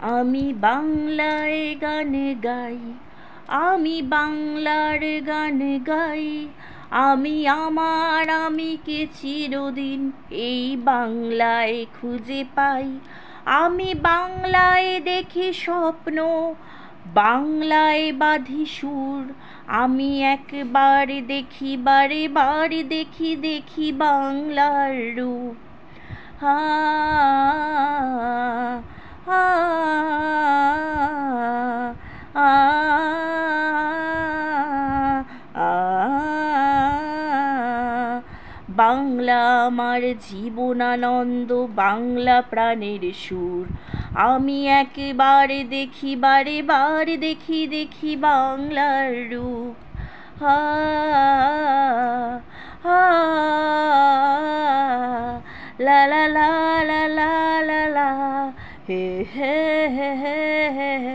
আমি বাংলায় গান গাই, আমি বাংলার গান গাই। আমি আমার আমিকে চিরদিন এই বাংলায় খুঁজে পাই। আমি বাংলায় দেখি স্বপ্ন, বাংলায় বাঁধি সুর। আমি একবার দেখি, বারে বারে দেখি, দেখি বাংলার রূপ। হা হা আ বাংলা আমার জীবনানন্দ, বাংলা প্রাণের সুর। আমি একেবারে দেখি, বারে বারে দেখি, দেখি বাংলার রূপ। হা হা লা লা লা লা লা লা লা হে হে হে হে হে।